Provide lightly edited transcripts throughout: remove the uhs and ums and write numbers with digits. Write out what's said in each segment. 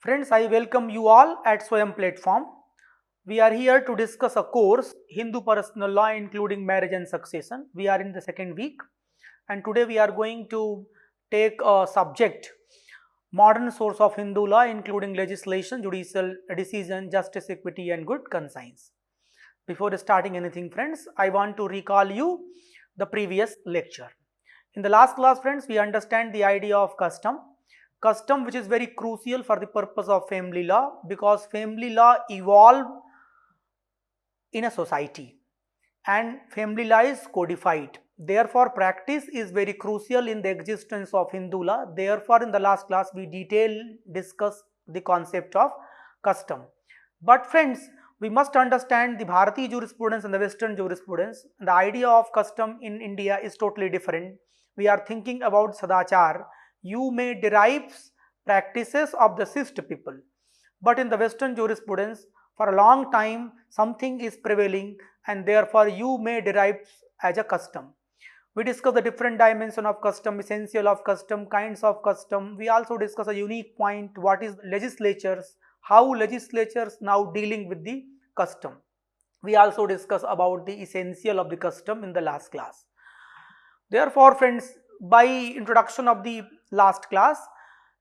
Friends, I welcome you all at Swayam platform. We are here to discuss a course, Hindu Personal Law including marriage and succession. We are in the second week and today we are going to take a subject, modern source of Hindu law including legislation, judicial decision, justice, equity and good conscience. Before starting anything friends, I want to recall you the previous lecture. In the last class friends, we understand the idea of custom which is very crucial for the purpose of family law because family law evolved in a society and family law is codified. Therefore, practice is very crucial in the existence of Hindu law. Therefore, in the last class, we discussed the concept of custom. But friends, we must understand the Bharati jurisprudence and the Western jurisprudence. The idea of custom in India is totally different. We are thinking about Sadachar. You may derive practices of the caste people. But in the Western jurisprudence, for a long time, something is prevailing and therefore you may derive as a custom. We discuss the different dimension of custom, essential of custom, kinds of custom. We also discuss a unique point, what is legislatures, how legislatures now dealing with the custom. We also discuss about the essential of the custom in the last class. Therefore, friends, by introduction of the last class,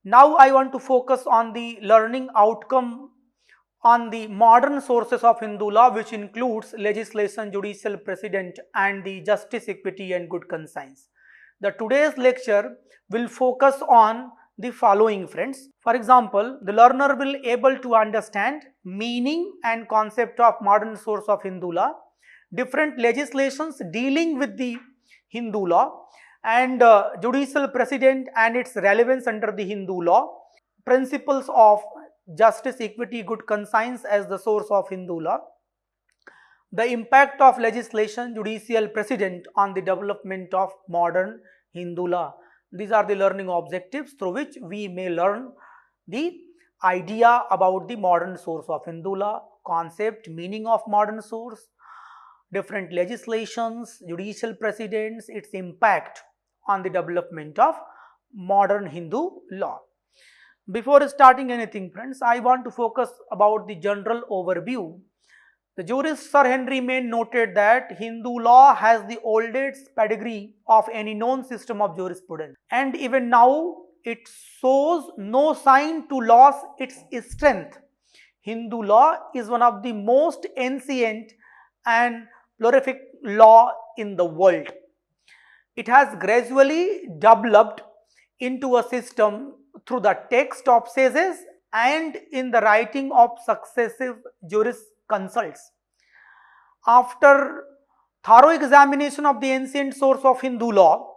now I want to focus on the learning outcome on the modern sources of Hindu law, which includes legislation, judicial precedent and the justice, equity and good conscience. The today's lecture will focus on the following friends. For example, the learner will able to understand meaning and concept of modern source of Hindu law, different legislations dealing with the Hindu law and judicial precedent and its relevance under the Hindu law, principles of justice, equity, good conscience as the source of Hindu law, the impact of legislation, judicial precedent on the development of modern Hindu law. These are the learning objectives through which we may learn the idea about the modern source of Hindu law, concept, meaning of modern source, different legislations, judicial precedents, its impact on the development of modern Hindu law. Before starting anything friends, I want to focus about the general overview. The jurist Sir Henry Maine noted that Hindu law has the oldest pedigree of any known system of jurisprudence and even now it shows no sign to lose its strength. Hindu law is one of the most ancient and prolific law in the world. It has gradually developed into a system through the text of sages and in the writing of successive jurisconsults. After thorough examination of the ancient source of Hindu law,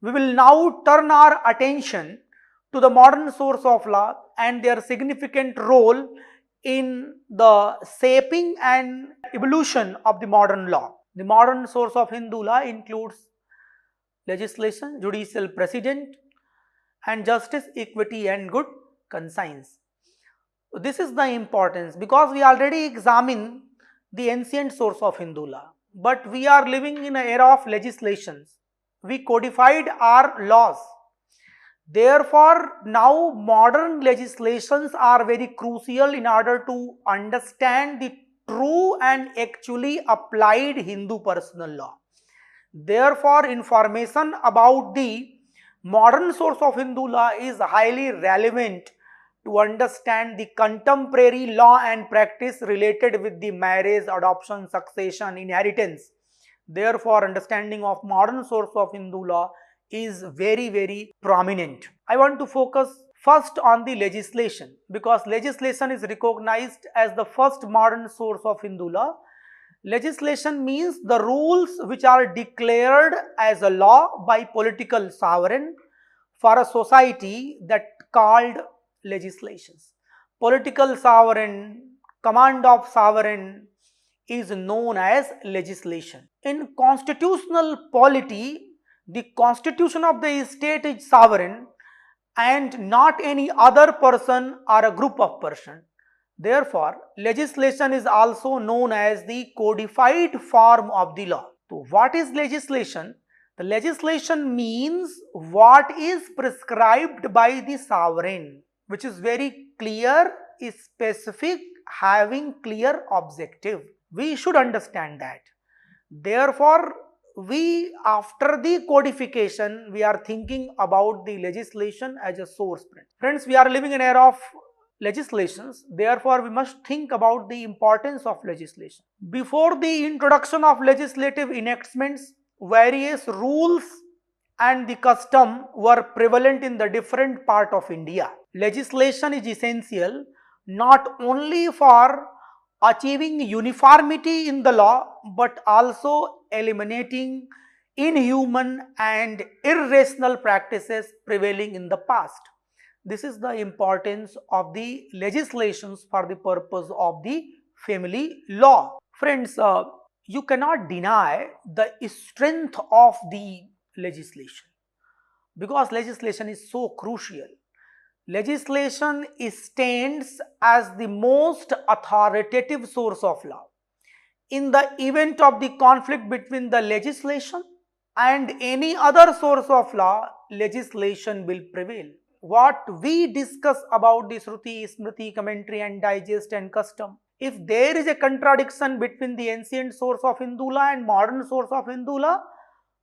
we will now turn our attention to the modern source of law and their significant role in the shaping and evolution of the modern law. The modern source of Hindu law includes legislation, judicial precedent and justice, equity and good conscience. This is the importance because we already examined the ancient source of Hindu law, but we are living in an era of legislations. We codified our laws. Therefore, now modern legislations are very crucial in order to understand the true and actually applied Hindu personal law. Therefore, information about the modern source of Hindu law is highly relevant to understand the contemporary law and practice related with the marriage, adoption, succession, inheritance. Therefore, understanding of modern source of Hindu law is very prominent. I want to focus first on the legislation because legislation is recognized as the first modern source of Hindu law. Legislation means the rules which are declared as a law by political sovereign for a society that called legislations. Political sovereign, command of sovereign is known as legislation. In constitutional polity, the constitution of the state is sovereign and not any other person or a group of persons. Therefore, legislation is also known as the codified form of the law. So, what is legislation? The legislation means what is prescribed by the sovereign. which is very clear, specific, having clear objective. We should understand that. Therefore, we after the codification, we are thinking about the legislation as a source. Friends, we are living in an era of legislations. Therefore, we must think about the importance of legislation. Before the introduction of legislative enactments, various rules and the custom were prevalent in the different part of India. Legislation is essential not only for achieving uniformity in the law but also eliminating inhuman and irrational practices prevailing in the past. This is the importance of the legislations for the purpose of the family law. Friends, you cannot deny the strength of the legislation because legislation is so crucial. Legislation stands as the most authoritative source of law. In the event of the conflict between the legislation and any other source of law, legislation will prevail. What we discuss about the Shruti, Smriti, commentary and digest and custom, if there is a contradiction between the ancient source of Hindu law and modern source of Hindu law,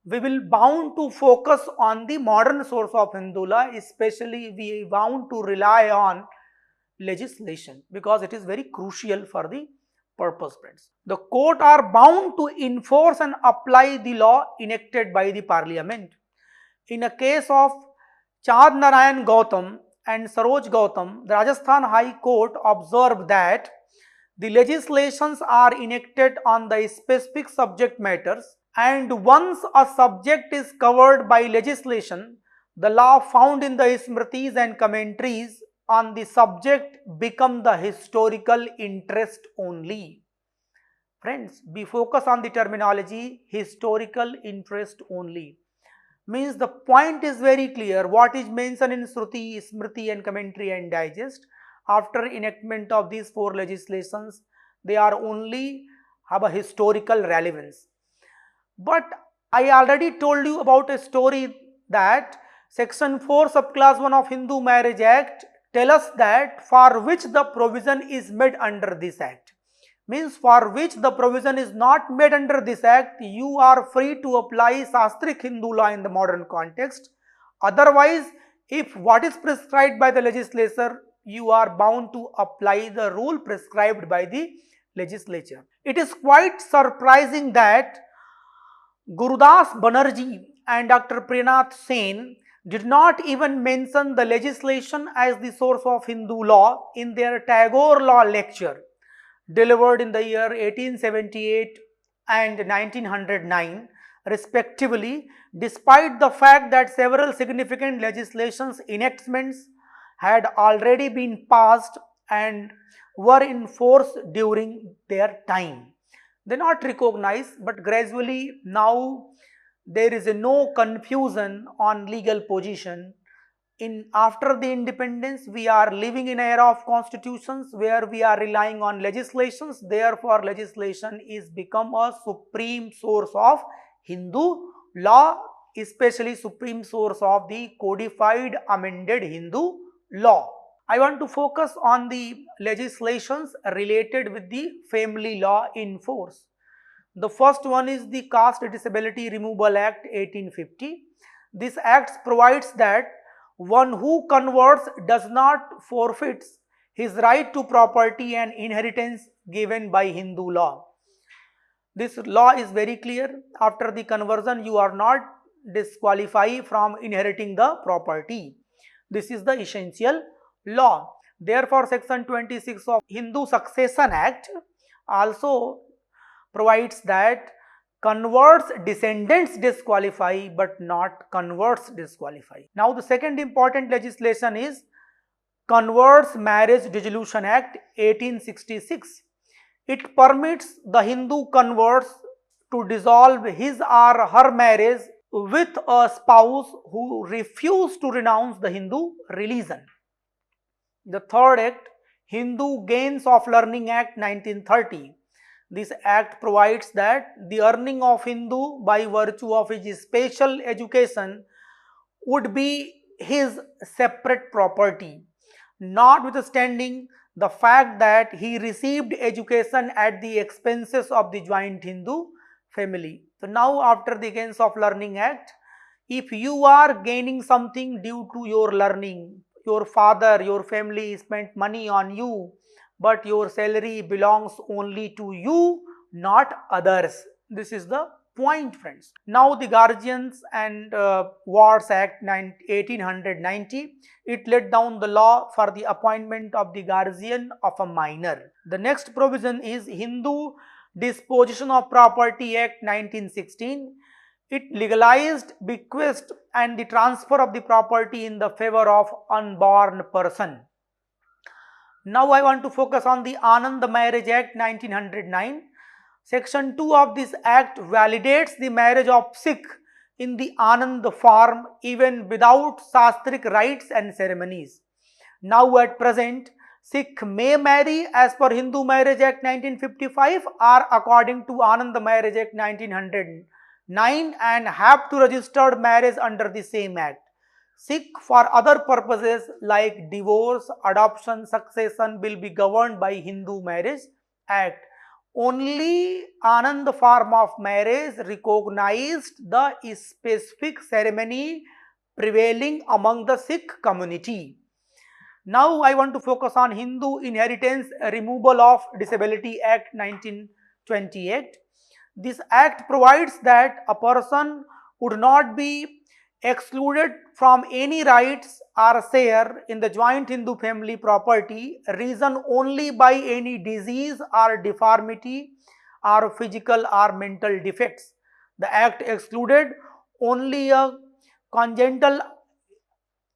we will bound to focus on the modern source of Hindu law, especially we bound to rely on legislation because it is very crucial for the purpose, friends. The court are bound to enforce and apply the law enacted by the parliament. In a case of Chand Narayan Gautam and Saroj Gautam, the Rajasthan High Court observed that the legislations are enacted on the specific subject matters, and once a subject is covered by legislation, the law found in the Smritis and commentaries on the subject become the historical interest only. Friends, we focus on the terminology historical interest only. Means the point is very clear. What is mentioned in Shruti, Smriti and commentary and digest, after enactment of these four legislations, they are only have a historical relevance. But I already told you about a story that section 4 subclass 1 of Hindu Marriage Act tell us that for which the provision is made under this act. Means for which the provision is not made under this act, you are free to apply Shastric Hindu law in the modern context. Otherwise, if what is prescribed by the legislature, you are bound to apply the rule prescribed by the legislature. It is quite surprising that Gurudas Banerjee and Dr. Priyanath Sen did not even mention the legislation as the source of Hindu law in their Tagore law lecture delivered in the year 1878 and 1909 respectively, despite the fact that several significant legislations enactments had already been passed and were in force during their time. They not recognized, but gradually now there is no confusion on legal position. After the independence, we are living in an era of constitutions where we are relying on legislations. Therefore, legislation is become a supreme source of Hindu law, especially supreme source of the codified amended Hindu law. I want to focus on the legislations related with the family law in force. The first one is the Caste Disability Removal Act 1850. This act provides that one who converts does not forfeits his right to property and inheritance given by Hindu law. This law is very clear. After the conversion, you are not disqualified from inheriting the property. This is the essential law. Therefore, section 26 of Hindu Succession Act also provides that converts descendants disqualify but not converts disqualify. Now the second important legislation is Converts Marriage Dissolution Act 1866. It permits the Hindu converts to dissolve his or her marriage with a spouse who refused to renounce the Hindu religion. The third act, Hindu Gains of Learning Act 1930. This act provides that the earning of Hindu by virtue of his special education would be his separate property. notwithstanding the fact that he received education at the expenses of the joint Hindu family. So now after the Gains of Learning Act, if you are gaining something due to your learning, your father, your family spent money on you, but your salary belongs only to you, not others. This is the point, friends. Now the Guardians and Wards Act 1890, it laid down the law for the appointment of the guardian of a minor. The next provision is Hindu Disposition of Property Act 1916. It legalized bequest and the transfer of the property in the favor of unborn person. Now I want to focus on the Anand Marriage Act 1909. Section 2 of this act validates the marriage of Sikh in the Anand form even without Shastric rites and ceremonies. Now at present, Sikh may marry as per Hindu Marriage Act 1955 or according to Anand Marriage Act 1909 and have to register marriage under the same act. Sikh for other purposes like divorce, adoption, succession will be governed by Hindu Marriage Act. Only Anand form of marriage recognized the specific ceremony prevailing among the Sikh community. Now I want to focus on Hindu Inheritance Removal of Disability Act 1928. This act provides that a person would not be excluded from any rights or share in the joint Hindu family property reason only by any disease or deformity or physical or mental defects. The act excluded only a congenital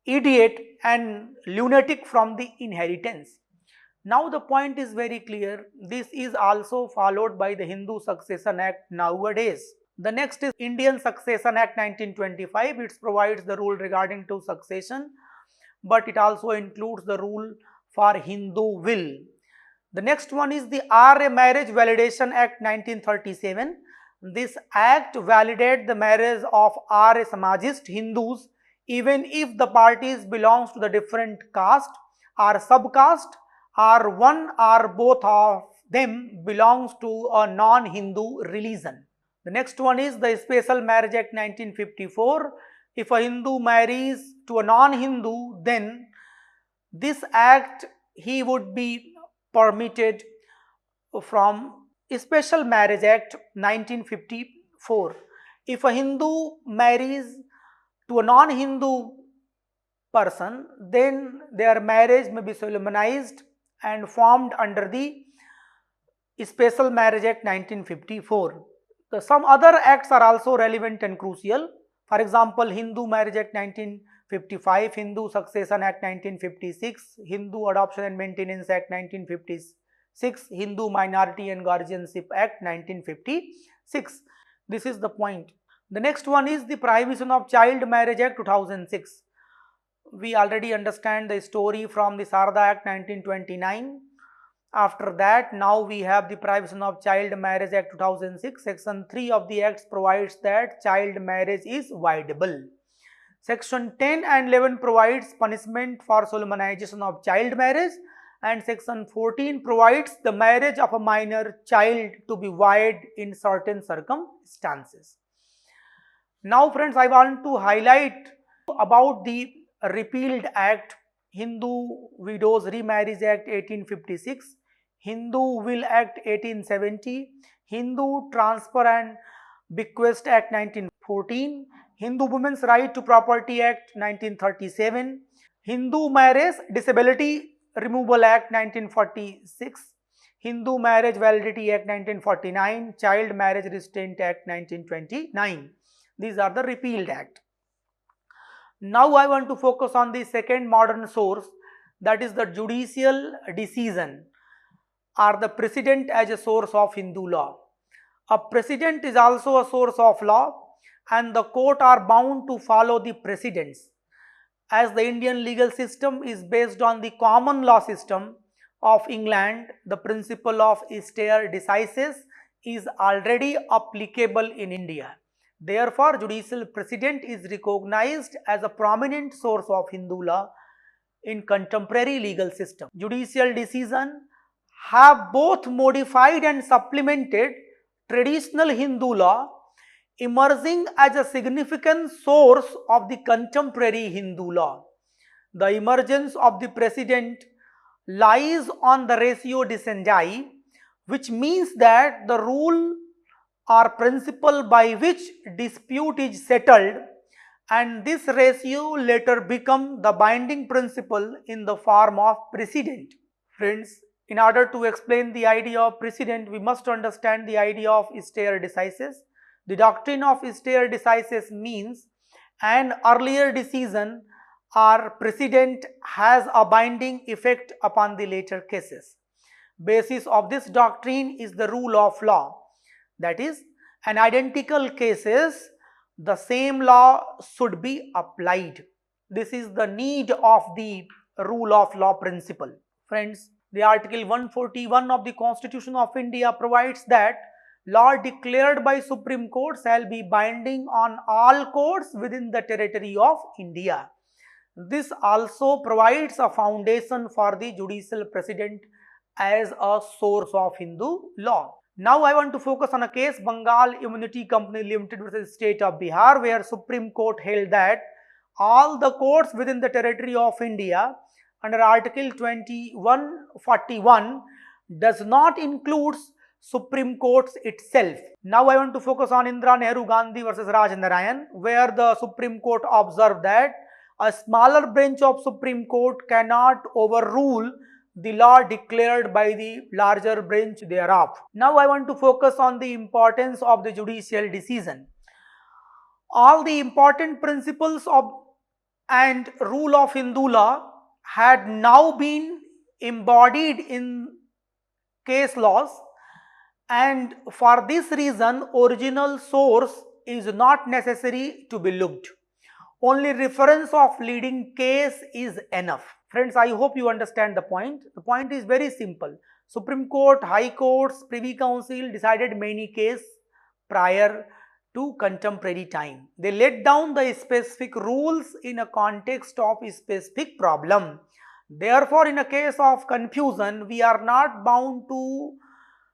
idiot and lunatic from the inheritance. Now the point is very clear. This is also followed by the Hindu Succession Act nowadays. The next is Indian Succession Act 1925. It provides the rule regarding to succession, but it also includes the rule for Hindu will. The next one is the RA Marriage Validation Act 1937. This act validates the marriage of RA Samajist Hindus even if the parties belongs to the different caste or subcaste or one or both of them belongs to a non-Hindu religion. The next one is the Special Marriage Act 1954. If a Hindu marries to a non-Hindu, then this act he would be permitted from Special Marriage Act 1954. If a Hindu marries to a non-Hindu person, then their marriage may be solemnized and formed under the Special Marriage Act 1954. Some other acts are also relevant and crucial. For example, Hindu Marriage Act 1955, Hindu Succession Act 1956, Hindu Adoption and Maintenance Act 1956, Hindu Minority and Guardianship Act 1956. This is the point. The next one is the Prohibition of Child Marriage Act 2006. We already understand the story from the Sarda Act 1929. After that, now we have the Prohibition of Child Marriage Act 2006. Section 3 of the Act provides that child marriage is voidable. Section 10 and 11 provides punishment for solemnization of child marriage, and Section 14 provides the marriage of a minor child to be void in certain circumstances. Now friends, I want to highlight about the repealed act, Hindu Widows Remarriage Act 1856, Hindu Will Act 1870, Hindu Transfer and Bequest Act 1914, Hindu Women's Right to Property Act 1937, Hindu Marriage Disability Removal Act 1946, Hindu Marriage Validity Act 1949, Child Marriage Restraint Act 1929. These are the repealed act. Now I want to focus on the second modern source, that is the judicial decision or the precedent as a source of Hindu law. A precedent is also a source of law and the court are bound to follow the precedents. As the Indian legal system is based on the common law system of England, the principle of stare decisis is already applicable in India. Therefore, judicial precedent is recognized as a prominent source of Hindu law in contemporary legal system. Judicial decisions have both modified and supplemented traditional Hindu law, emerging as a significant source of the contemporary Hindu law. The emergence of the precedent lies on the ratio decidendi, which means that the rule or principle by which dispute is settled, and this ratio later become the binding principle in the form of precedent. Friends, in order to explain the idea of precedent, we must understand the idea of stare decisis. The doctrine of stare decisis means an earlier decision or precedent has a binding effect upon the later cases. Basis of this doctrine is the rule of law, that is, in identical cases the same law should be applied. This is the need of the rule of law principle. Friends, the Article 141 of the Constitution of India provides that law declared by Supreme Court shall be binding on all courts within the territory of India. This also provides a foundation for the judicial precedent as a source of Hindu law. Now I want to focus on a case, Bengal Immunity Company Limited versus State of Bihar, where Supreme Court held that all the courts within the territory of India under Article 2141 does not include Supreme Courts itself. Now I want to focus on Indira Nehru Gandhi versus Raj Narayan, where the Supreme Court observed that a smaller bench of Supreme Court cannot overrule the law declared by the larger bench thereof. Now I want to focus on the importance of the judicial decision. All the important principles of and rule of Hindu law had now been embodied in case laws, and for this reason original source is not necessary to be looked. Only reference of leading case is enough. Friends, I hope you understand the point. The point is very simple. Supreme Court, High Courts, Privy Council decided many cases prior to contemporary time. They laid down the specific rules in a context of a specific problem. Therefore, in a case of confusion, we are not bound to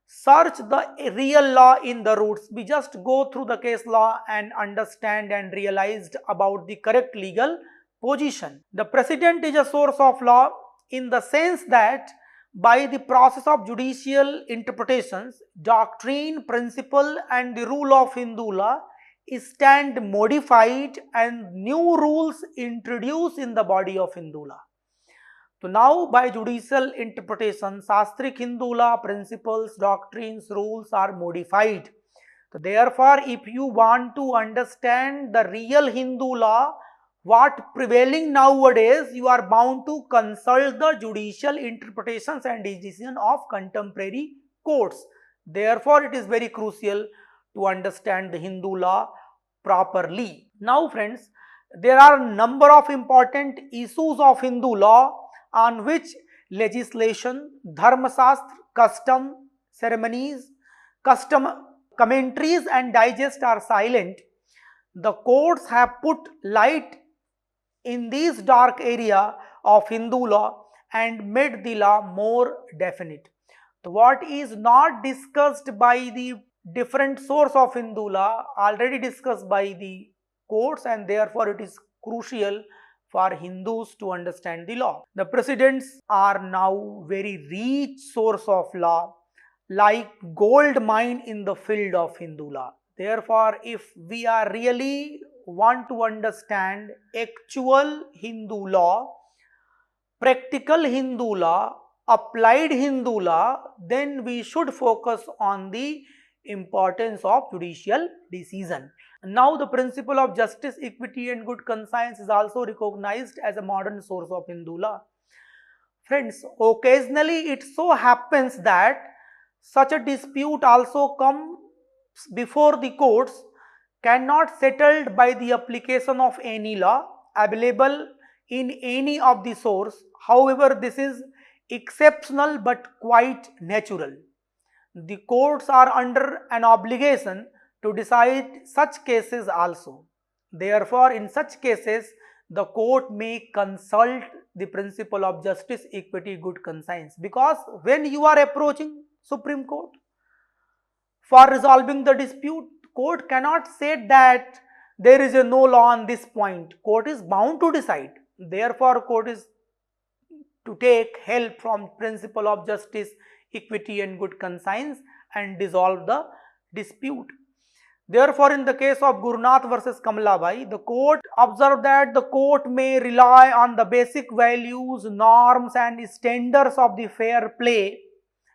search the real law in the roots. We just go through the case law and understand and realized about the correct legal position. The precedent is a source of law in the sense that by the process of judicial interpretations, doctrine, principle and the rule of Hindu law stand modified and new rules introduced in the body of Hindu law. So now by judicial interpretation, Shastric Hindu law principles, doctrines, rules are modified. So therefore, if you want to understand the real Hindu law, what prevailing nowadays, you are bound to consult the judicial interpretations and decision of contemporary courts. Therefore, it is very crucial to understand the Hindu law properly. Now friends, there are a number of important issues of Hindu law on which legislation, dharma shastra, custom, ceremonies, custom commentaries and digest are silent. The courts have put light in this dark area of Hindu law and made the law more definite. So what is not discussed by the different source of Hindu law already discussed by the courts, and therefore it is crucial for Hindus to understand the law. The precedents are now very rich source of law, like gold mine in the field of Hindu law. Therefore, if we are really want to understand actual Hindu law, practical Hindu law, applied Hindu law, then we should focus on the importance of judicial decision. Now the principle of justice, equity and good conscience is also recognized as a modern source of Hindu law. Friends, occasionally it so happens that such a dispute also comes before the courts, cannot settled by the application of any law available in any of the source. However, this is exceptional but quite natural. The courts are under an obligation to decide such cases also. Therefore, in such cases, the court may consult the principle of justice, equity, good conscience, because when you are approaching Supreme Court for resolving the dispute, court cannot say that there is a no law on this point. Court is bound to decide. Therefore, court is to take help from principle of justice, equity and good conscience and dissolve the dispute. Therefore, in the case of Gurunath versus Kamalabai, the court observed that the court may rely on the basic values, norms and standards of the fair play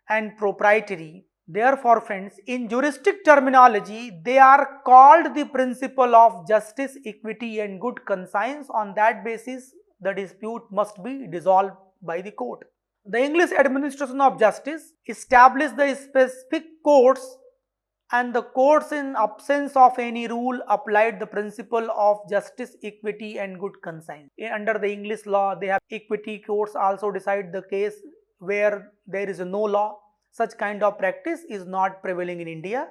and propriety. Therefore, friends, in juristic terminology, they are called the principle of justice, equity and good conscience. On that basis, the dispute must be dissolved by the court. The English administration of justice established the specific courts, and the courts, in absence of any rule, applied the principle of justice, equity and good conscience. Under the English law, they have equity courts also decide the case where there is no law. Such kind of practice is not prevailing in India.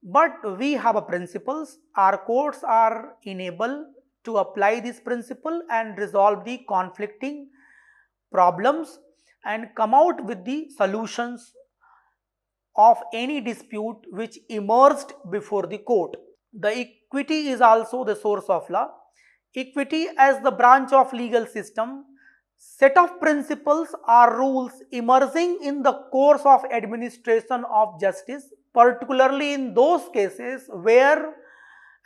But we have a principles. Our courts are enabled to apply this principle and resolve the conflicting problems and come out with the solutions of any dispute which emerged before the court. The equity is also the source of law. Equity as the branch of legal system, set of principles or rules emerging in the course of administration of justice, particularly in those cases where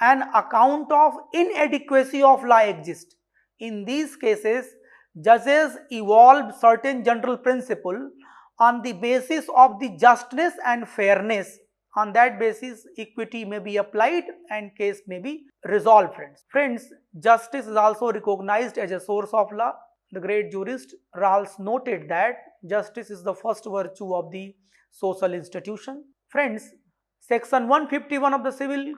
an account of inadequacy of law exists. In these cases, judges evolve certain general principle on the basis of the justness and fairness. On that basis, equity may be applied and case may be resolved, friends. Friends, justice is also recognized as a source of law. The great jurist Rawls noted that justice is the first virtue of the social institution. Friends, section 151 of the Civil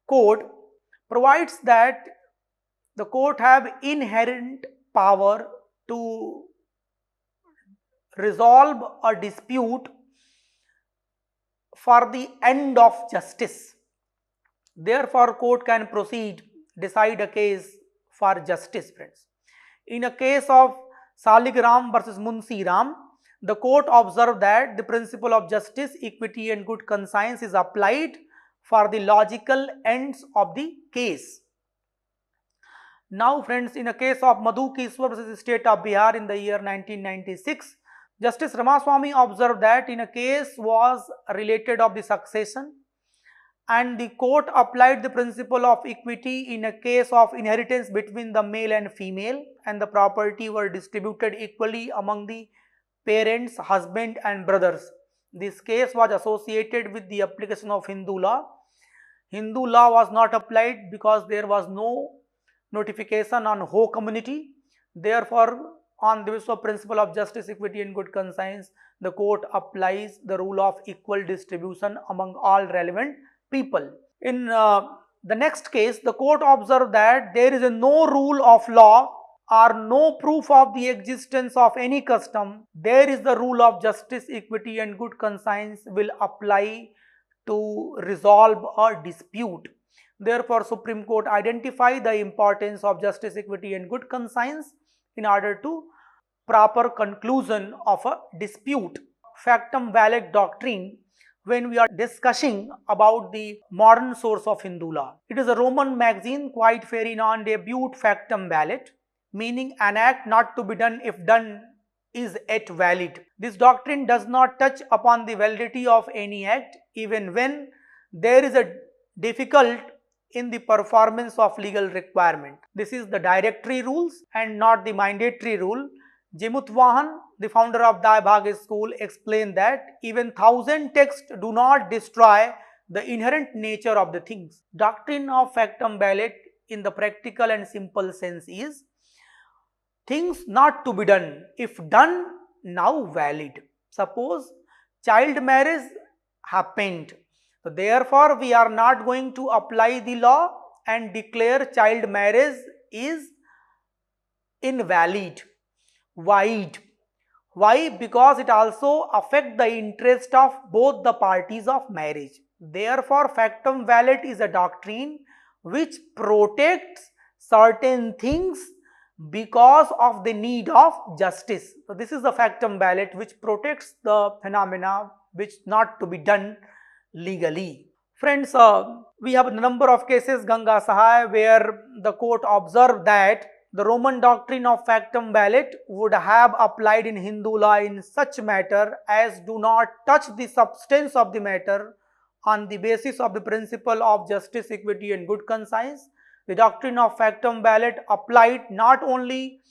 Code provides that the court have inherent power to resolve a dispute for the end of justice. Therefore, court can proceed, decide a case for justice, friends. In a case of Saligram versus Munshi Ram, the court observed that the principle of justice, equity and good conscience is applied for the logical ends of the case. Now, friends, in a case of Madhu Kishwar versus State of Bihar in the year 1996, Justice Ramaswamy observed that in a case was related of the succession and the court applied the principle of equity in a case of inheritance between the male and female and the property were distributed equally among the parents, husband and brothers. This case was associated with the application of Hindu law. Hindu law was not applied because there was no notification on whole community. Therefore, on the basis of principle of justice, equity and good conscience, the court applies the rule of equal distribution among all relevant people. In the next case, the court observed that there is no rule of law or no proof of the existence of any custom. There is the rule of justice, equity and good conscience will apply to resolve a dispute. Therefore, Supreme Court identified the importance of justice, equity and good conscience in order to proper conclusion of a dispute. Factum vallet doctrine, when we are discussing about the modern source of Hindu law. It is a Roman magazine, quite fair non debut factum vallet, meaning an act not to be done if done is yet valid. This doctrine does not touch upon the validity of any act even when there is a difficult in the performance of legal requirement. This is the directory rules and not the mandatory rule. Jimutwahan, the founder of Dai Bhag school, explained that even 1,000 texts do not destroy the inherent nature of the things. Doctrine of factum vallet in the practical and simple sense is things not to be done, if done, now valid. Suppose child marriage happened. So, therefore, we are not going to apply the law and declare child marriage is invalid, void. Why? Because it also affects the interest of both the parties of marriage. Therefore, factum vallet is a doctrine which protects certain things because of the need of justice. So this is the factum ballot which protects the phenomena which not to be done legally. Friends, we have a number of cases, Ganga Sahai, where the court observed that the Roman doctrine of factum ballot would have applied in Hindu law in such matter as do not touch the substance of the matter on the basis of the principle of justice, equity and good conscience. The doctrine of factum ballot applied not only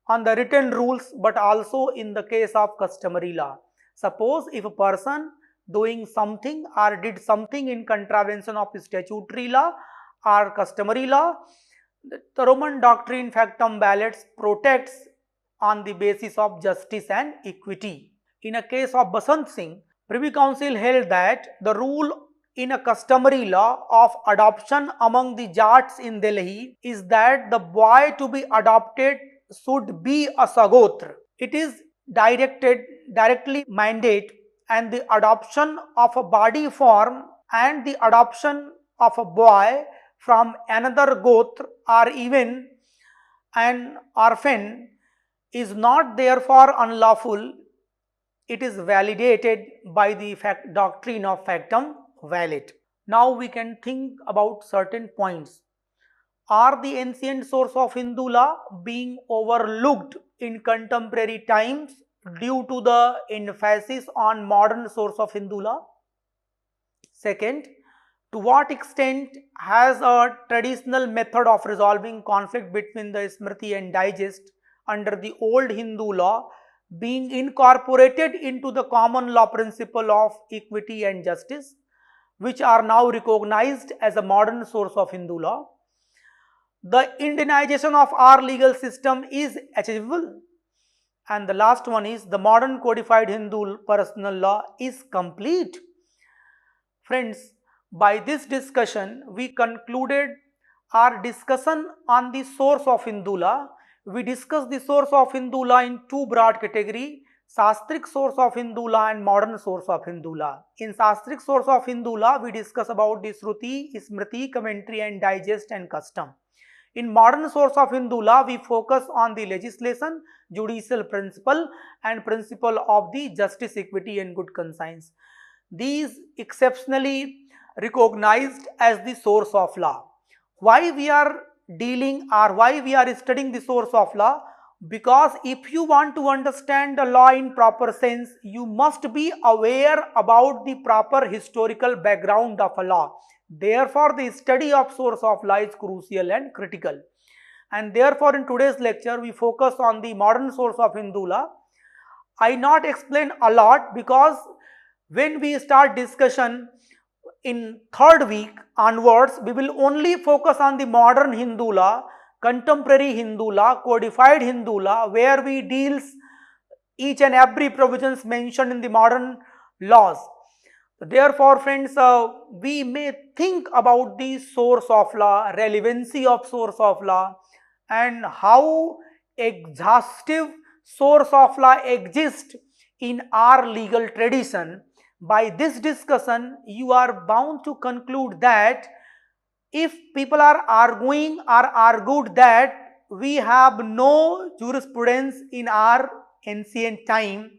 on the written rules but also in the case of customary law. Suppose if a person doing something or did something in contravention of statutory law or customary law, the Roman doctrine factum ballots protects on the basis of justice and equity. In a case of Basant Singh, Privy Council held that the rule in a customary law of adoption among the Jats in Delhi is that the boy to be adopted should be a Sagotra. It is directly mandate, and the adoption of a body form and the adoption of a boy from another gotra or even an orphan is not therefore unlawful. It is validated by the doctrine of factum valid. Now we can think about certain points. Are the ancient source of Hindu law being overlooked in contemporary times due to the emphasis on modern source of Hindu law? Second, to what extent has a traditional method of resolving conflict between the Smriti and Digest under the old Hindu law being incorporated into the common law principle of equity and justice, which are now recognized as a modern source of Hindu law? The Indianization of our legal system is achievable. And the last one is, the modern codified Hindu personal law is complete. Friends, by this discussion, we concluded our discussion on the source of Hindu law. We discussed the source of Hindu law in two broad categories: Shastric source of Hindu law and modern source of Hindu law. In Shastric source of Hindu law, we discuss about the Shruti, Smriti, commentary and digest and custom. In modern source of Hindu law, we focus on the legislation, judicial principle and principle of the justice, equity and good conscience. These exceptionally recognized as the source of law. Why we are dealing or why we are studying the source of law? Because if you want to understand the law in proper sense, you must be aware about the proper historical background of a law. Therefore, the study of source of law is crucial and critical. And therefore, in today's lecture, we focus on the modern source of Hindu law. I not explain a lot because when we start discussion in third week onwards, we will only focus on the modern Hindu law, contemporary Hindu law, codified Hindu law, where we deals each and every provisions mentioned in the modern laws. Therefore, friends, we may think about the source of law, relevancy of source of law, and how exhaustive source of law exists in our legal tradition. By this discussion, you are bound to conclude that if people are arguing or argued that we have no jurisprudence in our ancient time,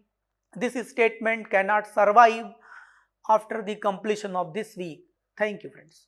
this statement cannot survive after the completion of this week. Thank you, friends.